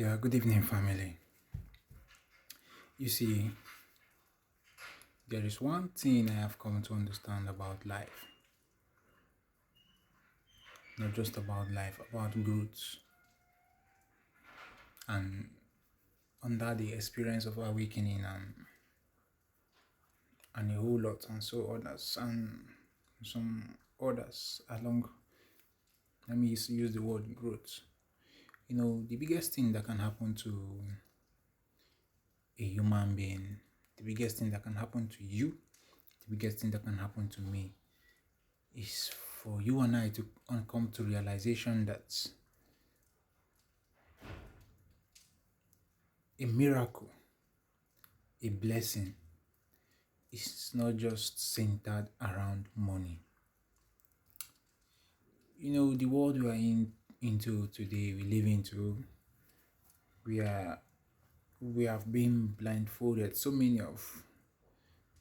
Yeah, good evening, family. You see, there is one thing I have come to understand about life, not just about life, about growth, and under the experience of awakening and a whole lot, and so others, and some others along. Let me use the word growth. The biggest thing that can happen to a human being, the biggest thing that can happen to you, the biggest thing that can happen to me is for you and I to come to realization that a miracle, a blessing, is not just centered around money. The world we are into today, we live into, we are we have been blindfolded.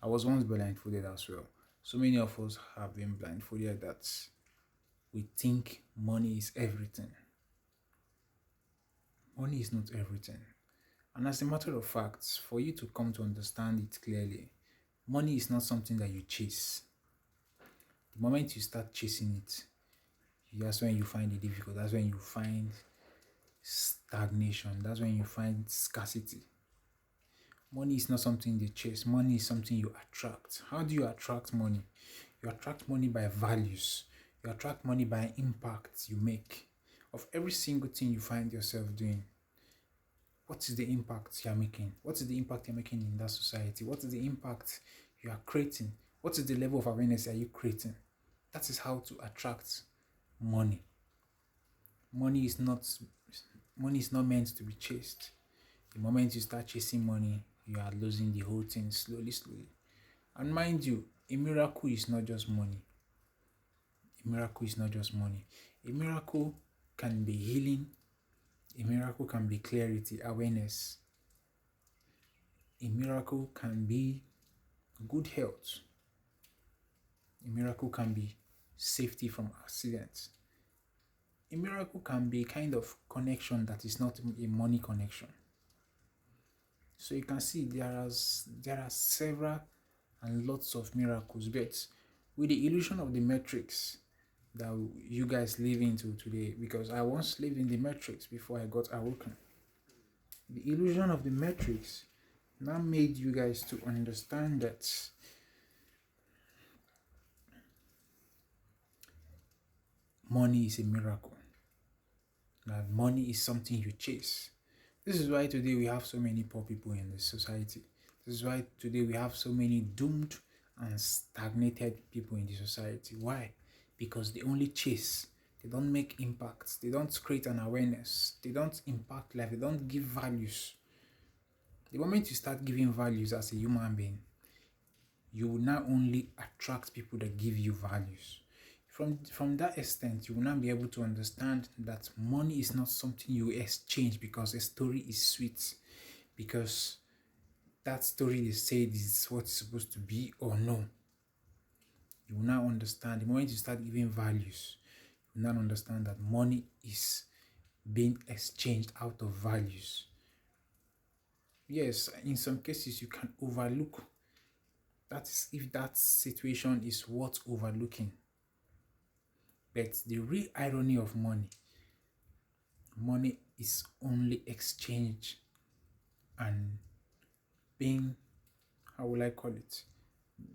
I was once blindfolded as well. So many of us have been blindfolded that we think money is everything. Money is not everything. And as a matter of fact, for you to come to understand it clearly, money is not something that you chase. The moment you start chasing it, that's when you find it difficult. That's when you find stagnation. That's when you find scarcity. Money is not something they chase. Money is something you attract. How do you attract money? You attract money by values. You attract money by impact you make of every single thing you find yourself doing. What is the impact you are making? What is the impact you're making in that society? What is the impact you are creating? What is the level of awareness are you creating? That is how to attract money. Money is not meant to be chased. The moment you start chasing money, you are losing the whole thing slowly. And mind you, a miracle is not just money. A miracle is not just money. A miracle can be healing. A miracle can be clarity, awareness. A miracle can be good health. A miracle can be safety from accidents. A miracle can be a kind of connection that is not a money connection. So you can see there are several and lots of miracles, but with the illusion of the matrix that you guys live into today, because I once lived in the matrix before I got awoken. The illusion of the matrix now made you guys to understand that money is a miracle. That money is something you chase. This is why today we have so many poor people in the society. This is why today we have so many doomed and stagnated people in the society. Why? Because they only chase. They don't make impacts. They don't create an awareness. They don't impact life. They don't give values. The moment you start giving values as a human being, you will not only attract people that give you values. From that extent, you will not be able to understand that money is not something you exchange because a story is sweet, because that story they say is what it's supposed to be or no. You will now understand. The moment you start giving values, you will now understand that money is being exchanged out of values. Yes, in some cases you can overlook. That is if that situation is worth overlooking. But the real irony of money is only exchange and being, how will I call it,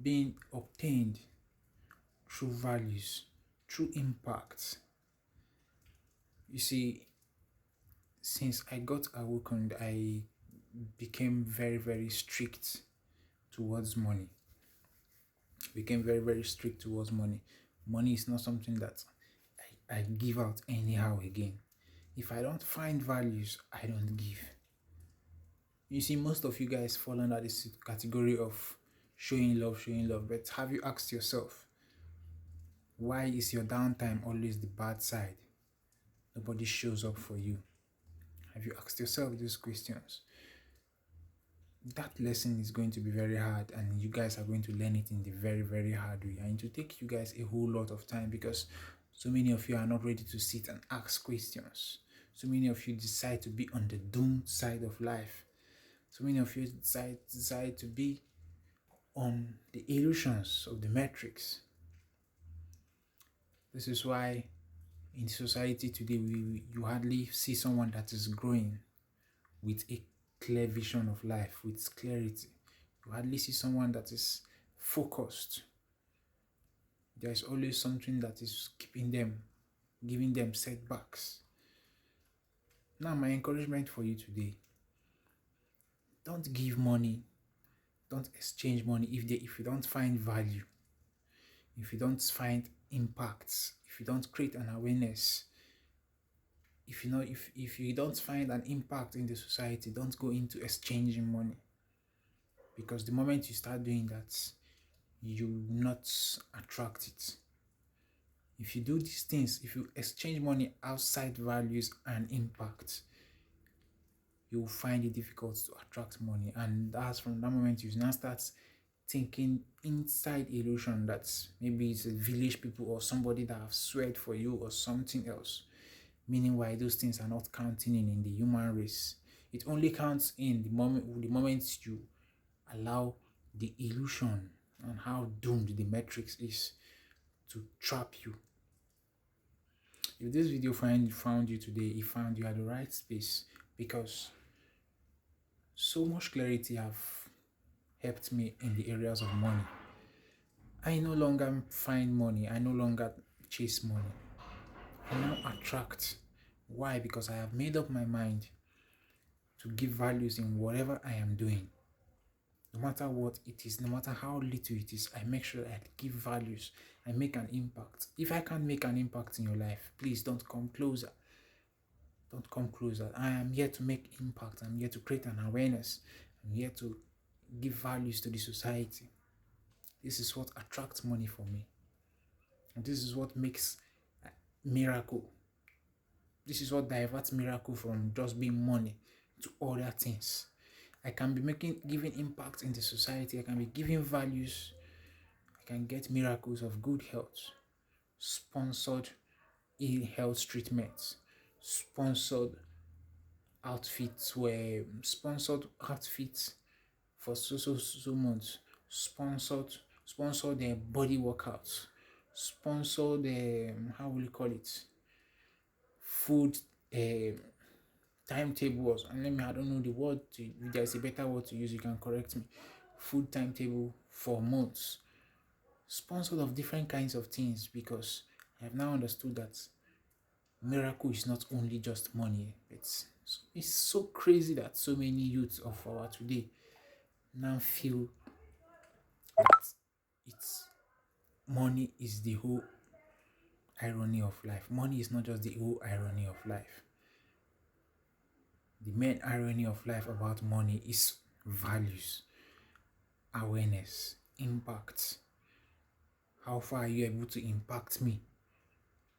being obtained through values, through impact. You see, since I got awakened, I became very, very strict towards money. Became very, very strict towards money. Money is not something that I give out anyhow again. If I don't find values, I don't give. You see, most of you guys fall under this category of showing love, but have you asked yourself, why is your downtime always the bad side? Nobody shows up for you. Have you asked yourself these questions? That lesson is going to be very hard, and you guys are going to learn it in the very, very hard way. And it will take you guys a whole lot of time because so many of you are not ready to sit and ask questions. So many of you decide to be on the doomed side of life. So many of you decide to be on the illusions of the metrics. This is why in society today, you hardly see someone that is growing with a clear vision of life, with clarity. You hardly see someone that is focused. There's always something that is keeping them, giving them setbacks. Now, my encouragement for you today, don't give money, don't exchange money if you don't find value, if you don't find impacts, if you don't create an awareness, if you don't find an impact in the society, don't go into exchanging money. Because the moment you start doing that, you will not attract it. If you do these things, if you exchange money outside values and impact, you'll find it difficult to attract money. And that's from that moment you now start thinking inside illusion that maybe it's a village people or somebody that have sweat for you or something else. Meaning why those things are not counting in the human race. It only counts in the moment you allow the illusion and how doomed the matrix is to trap you. If this video found you today, it found you at the right space, because so much clarity have helped me in the areas of money. I no longer find money. I no longer chase money. I now attract. Why? Because I have made up my mind to give values in whatever I am doing. No matter what it is, no matter how little it is, I make sure I give values. I make an impact. If I can't make an impact in your life, please don't come closer. Don't come closer. I am here to make impact. I'm here to create an awareness. I'm here to give values to the society. This is what attracts money for me. And this is what makes miracle. This is what diverts miracle from just being money to other things. I can be giving impact in the society. I can be giving values. I can get miracles of good health, sponsored health treatments, sponsored outfits for so months, sponsored body workouts, sponsored how will you call it, food timetables. And I don't know the word if there's a better word to use, you can correct me. Food timetable for months, sponsored of different kinds of things, because I have now understood that miracle is not only just money. It's so crazy that so many youths of our today now feel that it's money is the whole irony of life. Money is not just the whole irony of life. The main irony of life about money is values, awareness, impact. How far are you able to impact me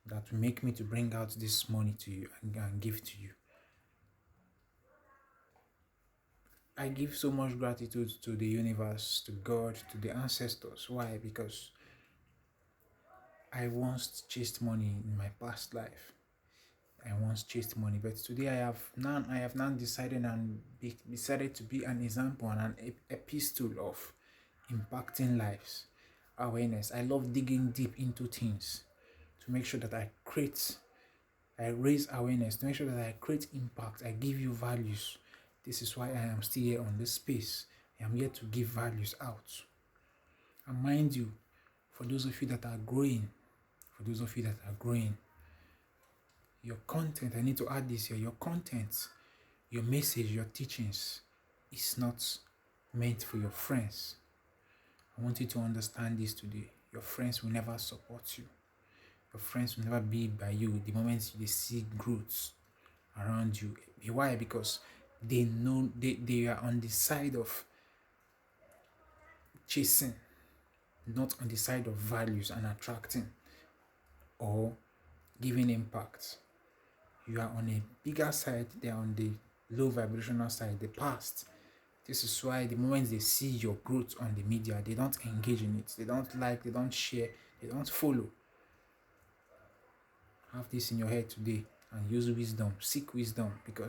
that will make me to bring out this money to you and give to you? I give so much gratitude to the universe, to God, to the ancestors. Why? Because I once chased money in my past life. I once chased money, but today I have now decided to be an example and an epistle of impacting lives, awareness. I love digging deep into things to make sure that I raise awareness, to make sure that I create impact. I give you values. This is why I am still here on this space. I am here to give values out. And mind you, for those of you that are growing, your content, I need to add this here, your content, your message, your teachings is not meant for your friends. I want you to understand this today. Your friends will never support you. Your friends will never be by you the moment they see growth around you. Why? Because they know they are on the side of chasing, not on the side of values and attracting or giving impact. You are on a bigger side, they are on the low vibrational side, the past. This is why the moment they see your growth on the media, they don't engage in it. They don't like, they don't share, they don't follow. Have this in your head today. and use wisdom, seek wisdom, because